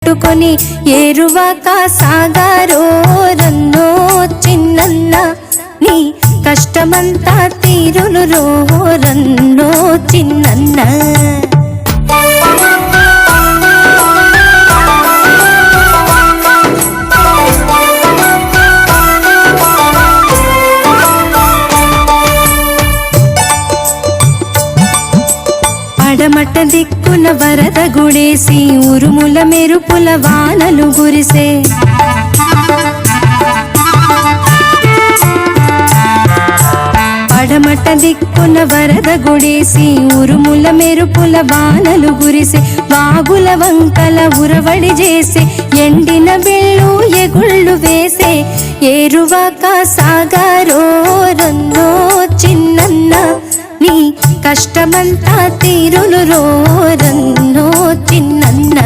కట్టుకొని ఏరువాక సాగారో రన్నో చిన్నన్న, నీ కష్టమంతా తీరును రో రన్నో చిన్నన్న. పడమట దిక్కున వరద గుడేసి ఉరుముల మెరుపుల వానలు గురిసే, పడమట దిక్కున వరద గుడేసి ఉరుముల మెరుపుల వానలు గురిసే, వాగుల వంకల ఉరవడి చేసే ఎండిన బెళ్ళు ఎగుళ్ళు వేసే ఏరువాక సాగారో రన్నో చిన్నన్న, నీ కష్టమంతా తీరును రో రన్నో చిన్నన్న.